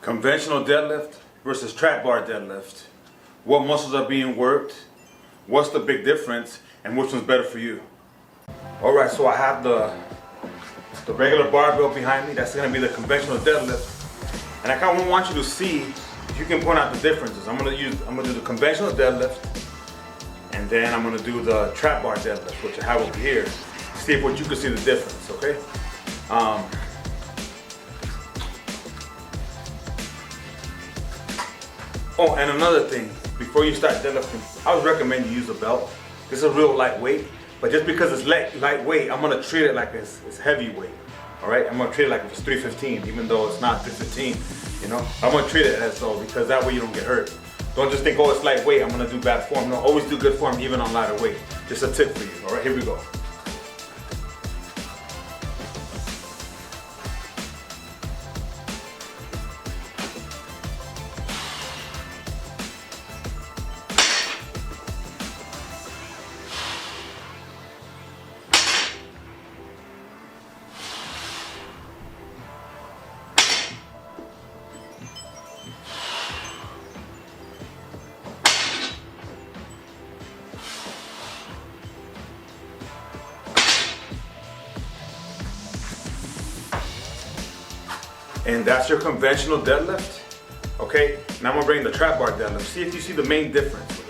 Conventional deadlift versus trap bar deadlift. What muscles are being worked? What's the big difference? And which one's better for you? Alright, so I have the regular barbell behind me. That's going to be the conventional deadlift. And I kind of want you to see if you can point out the differences. I'm going to do the conventional deadlift, and then I'm going to do the trap bar deadlift, which I have over here. See if you can see the difference, okay? Oh, and another thing, before you start deadlifting, I would recommend you use a belt. This is real lightweight, but just because it's lightweight, I'm gonna treat it like it's heavyweight. All right, I'm gonna treat it like it's 315, even though it's not 315. You know, I'm gonna treat it as though, because that way you don't get hurt. Don't just think, oh, it's lightweight, I'm gonna do bad form. No, always do good form, even on lighter weight. Just a tip for you. All right, here we go. And that's your conventional deadlift. Okay, now I'm gonna bring the trap bar deadlift. See if you see the main difference with it.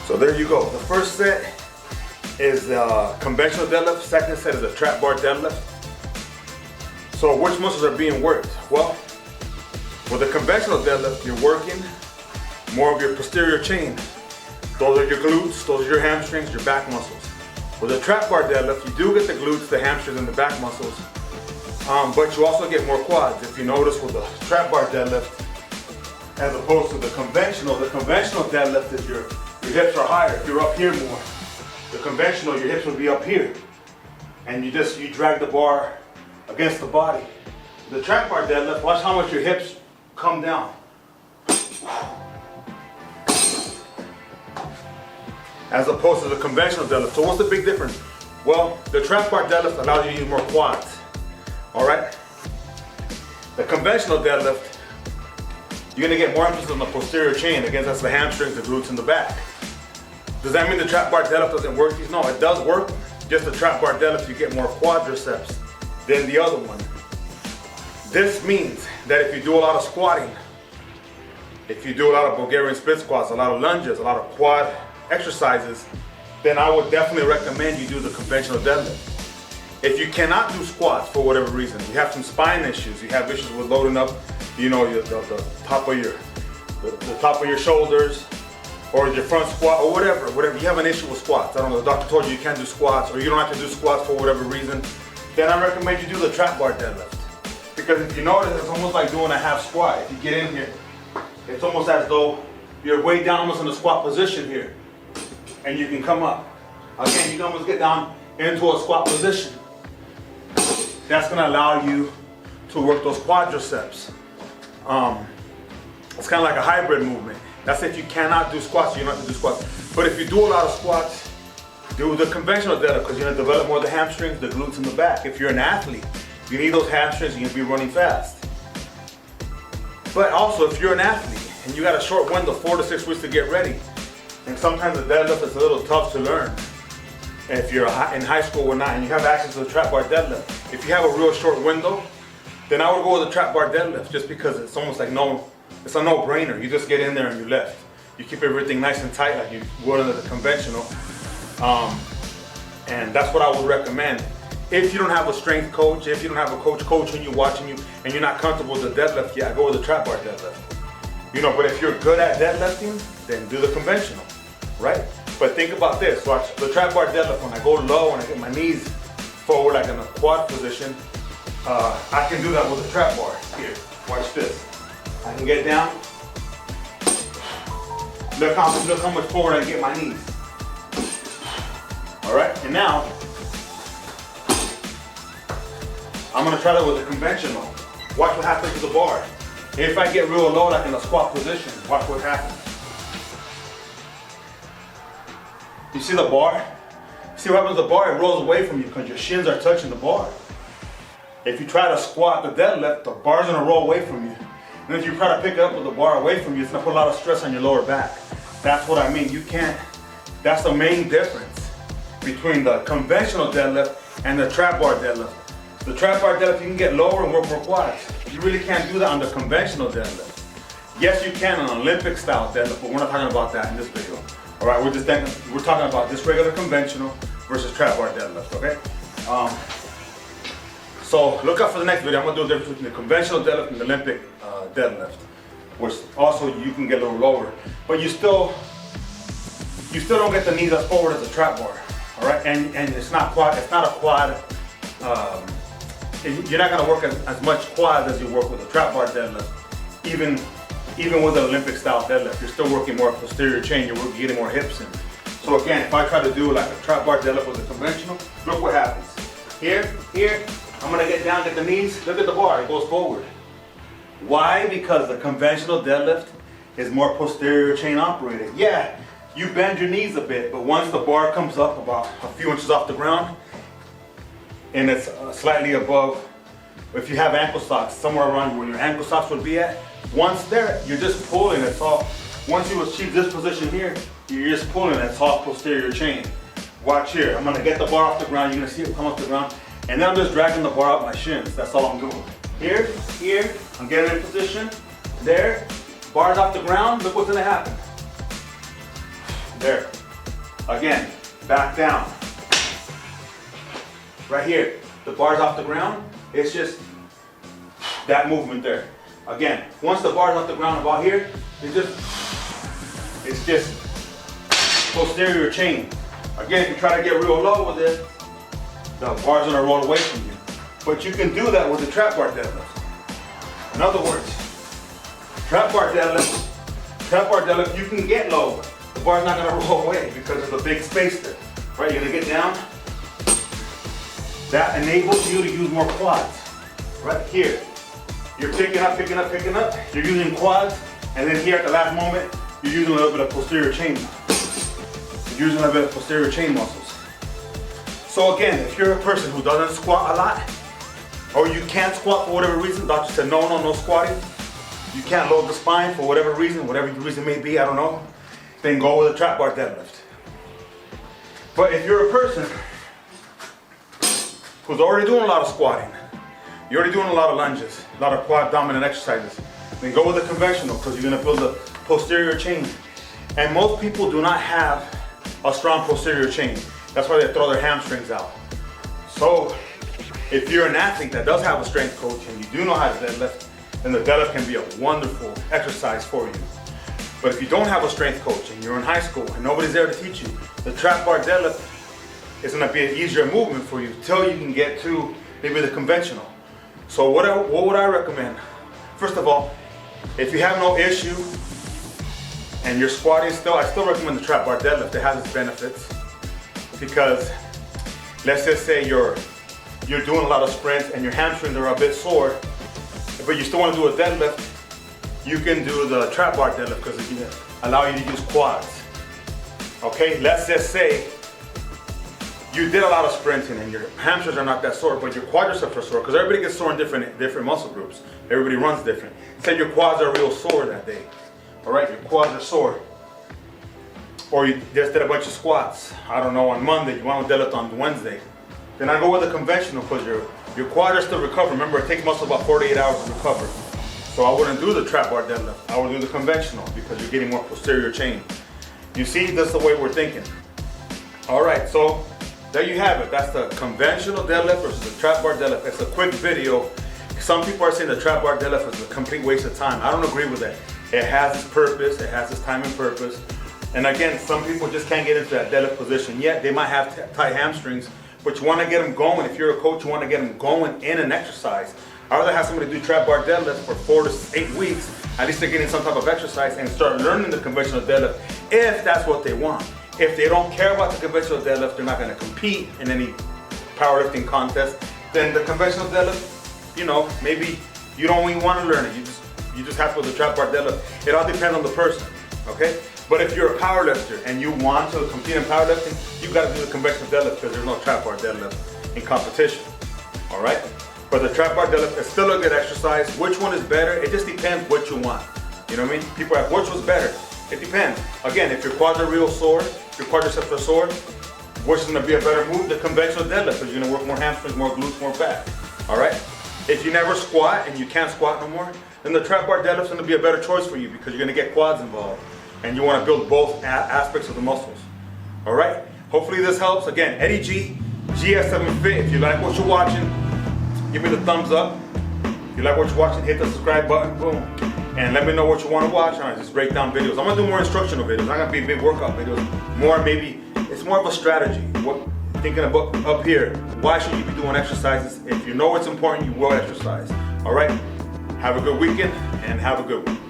So there you go. The first set is conventional deadlift. Second set is a trap bar deadlift. So which muscles are being worked? Well, with a conventional deadlift, you're working more of your posterior chain. Those are your glutes, those are your hamstrings, your back muscles. With a trap bar deadlift, you do get the glutes, the hamstrings, and the back muscles, but you also get more quads. If you notice with the trap bar deadlift, as opposed to the conventional deadlift is your hips are higher. You're up here more. The conventional, your hips will be up here. And you drag the bar against the body. The trap bar deadlift, watch how much your hips come down. As opposed to the conventional deadlift. So what's the big difference? Well, the trap bar deadlift allows you to use more quads. All right? The conventional deadlift, you're gonna get more emphasis on the posterior chain. Again, that's the hamstrings, the glutes, and the back. Does that mean the trap bar deadlift doesn't work? No, it does work. Just the trap bar deadlift, you get more quadriceps than the other one. This means that if you do a lot of squatting, if you do a lot of Bulgarian split squats, a lot of lunges, a lot of quad exercises, then I would definitely recommend you do the conventional deadlift. If you cannot do squats for whatever reason, you have some spine issues, you have issues with loading up, you know, the top of your shoulders, or your front squat, or whatever you have an issue with squats. I don't know, the doctor told you can't do squats, or you don't have to do squats for whatever reason, then I recommend you do the trap bar deadlift. Because if you notice, it's almost like doing a half squat. If you get in here, it's almost as though you're way down almost in the squat position here, and you can come up. Again, you can almost get down into a squat position. That's gonna allow you to work those quadriceps. It's kind of like a hybrid movement. That's if you cannot do squats, you don't have to do squats. But if you do a lot of squats, do the conventional deadlift, because you're gonna develop more of the hamstrings, the glutes, and the back. If you're an athlete, you need those hamstrings, you're gonna be running fast. But also, if you're an athlete and you got a short window, 4 to 6 weeks to get ready, and sometimes the deadlift is a little tough to learn. And if you're in high school or not, and you have access to the trap bar deadlift, if you have a real short window, then I would go with the trap bar deadlift, just because it's almost like it's a no-brainer. You just get in there and you lift. You keep everything nice and tight like you would under the conventional. And that's what I would recommend. If you don't have a strength coach, if you don't have a coach coaching you, watching you, and you're not comfortable with the deadlift, yeah, go with the trap bar deadlift. You know, but if you're good at deadlifting, then do the conventional, right? But think about this, watch the trap bar deadlift. When I go low and I get my knees forward like in a quad position, I can do that with a trap bar. Here, watch this. I can get down. Look how much forward I can get my knees. All right, and now I'm gonna try that with a conventional. Watch what happens to the bar. If I get real low, like in a squat position, watch what happens. You see the bar? See what happens to the bar? It rolls away from you because your shins are touching the bar. If you try to squat the deadlift, the bar's gonna roll away from you. And if you try to pick it up with the bar away from you, it's gonna put a lot of stress on your lower back. That's what I mean. You can't, that's the main difference between the conventional deadlift and the trap bar deadlift. The trap bar deadlift, you can get lower and work more quads. You really can't do that on the conventional deadlift. Yes, you can on an Olympic style deadlift, but we're not talking about that in this video. All right, we're talking about this regular conventional versus trap bar deadlift, okay? So look out for the next video. I'm gonna do the difference between the conventional deadlift and the Olympic deadlift, which also you can get a little lower, but you still don't get the knees as forward as a trap bar. All right, and it's not quad. It's not a quad. You're not gonna work as much quads as you work with a trap bar deadlift. Even with an Olympic style deadlift, you're still working more posterior chain. You're getting more hips in. So again, if I try to do like a trap bar deadlift with a conventional, look what happens. Here, I'm gonna get down, get the knees. Look at the bar, it goes forward. Why? Because the conventional deadlift is more posterior chain operated. Yeah, you bend your knees a bit, but once the bar comes up about a few inches off the ground, and it's slightly above, if you have ankle socks, somewhere around where your ankle socks would be at, once there, you're just pulling, it's all, once you achieve this position here, you're just pulling, it's all posterior chain. Watch here, I'm gonna get the bar off the ground, you're gonna see it come off the ground, and then I'm just dragging the bar out my shins, that's all I'm doing. Here, I'm getting in position, there, bar's off the ground, look what's gonna happen. There, again, back down. Right here, the bar's off the ground, it's just that movement there. Again, once the bar's off the ground about here, it's just posterior chain. Again, if you try to get real low with it, the bar's gonna roll away from you. But you can do that with the trap bar deadlift. In other words, trap bar deadlift, you can get low. The bar's not gonna roll away because there's a big space there. Right, you're gonna get down. That enables you to use more quads. Right here, you're picking up, you're using quads, and then here at the last moment, you're using a little bit of posterior chain. You're using a little bit of posterior chain muscles. So again, if you're a person who doesn't squat a lot, or you can't squat for whatever reason, doctor said no squatting, you can't load the spine for whatever the reason may be, I don't know, then go with a trap bar deadlift. But if you're a person who's already doing a lot of squatting, you're already doing a lot of lunges, a lot of quad dominant exercises, then go with a conventional because you're gonna build a posterior chain. And most people do not have a strong posterior chain. That's why they throw their hamstrings out. So if you're an athlete that does have a strength coach and you do know how to deadlift, then the deadlift can be a wonderful exercise for you. But if you don't have a strength coach and you're in high school and nobody's there to teach you, the trap bar deadlift is gonna be an easier movement for you till you can get to maybe the conventional. So what would I recommend? First of all, if you have no issue and you're squatting still, I still recommend the trap bar deadlift. It has its benefits because let's just say you're doing a lot of sprints and your hamstrings are a bit sore, but you still want to do a deadlift, you can do the trap bar deadlift because it can allow you to use quads. Okay, let's just say you did a lot of sprinting and your hamstrings are not that sore, but your quadriceps are sore because everybody gets sore in different muscle groups. Everybody runs different. Say your quads are real sore that day. All right, your quads are sore. Or you just did a bunch of squats, I don't know, on Monday, you want to deadlift on Wednesday. Then I go with a conventional because your quads are still recovering. Remember, it takes muscle about 48 hours to recover. So I wouldn't do the trap bar deadlift. I would do the conventional because you're getting more posterior chain. You see, that's the way we're thinking. All right, so there you have it. That's the conventional deadlift versus the trap bar deadlift. It's a quick video. Some people are saying the trap bar deadlift is a complete waste of time. I don't agree with that. It has its purpose. It has its time and purpose. And again, some people just can't get into that deadlift position yet. They might have tight hamstrings, but you want to get them going. If you're a coach, you want to get them going in an exercise. I'd rather have somebody do trap bar deadlift for 4 to 8 weeks. At least they're getting some type of exercise and start learning the conventional deadlift if that's what they want. If they don't care about the conventional deadlift, they're not going to compete in any powerlifting contest, then the conventional deadlift, you know, maybe you don't even want to learn it. You just have to go to the trap bar deadlift. It all depends on the person, okay? But if you're a powerlifter and you want to compete in powerlifting, you got to do the conventional deadlift because there's no trap bar deadlift in competition, all right? But the trap bar deadlift is still a good exercise. Which one is better? It just depends what you want. You know what I mean? People ask, which was better? It depends. Again, if your quads are real sore, your quadriceps are sore, which is going to be a better move? The conventional deadlift, because you're going to work more hamstrings, more glutes, more back. All right? If you never squat and you can't squat no more, then the trap bar deadlift is going to be a better choice for you because you're going to get quads involved. And you want to build both aspects of the muscles. All right? Hopefully this helps. Again, Eddie G, GS7 Fit. If you like what you're watching, give me the thumbs up. If you like what you're watching, hit the subscribe button, boom. And let me know what you want to watch. And I just break down videos. I'm going to do more instructional videos. Not going to be big workout videos. More maybe, it's more of a strategy. Thinking about up here, why should you be doing exercises? If you know it's important, you will exercise. All right? Have a good weekend and have a good one.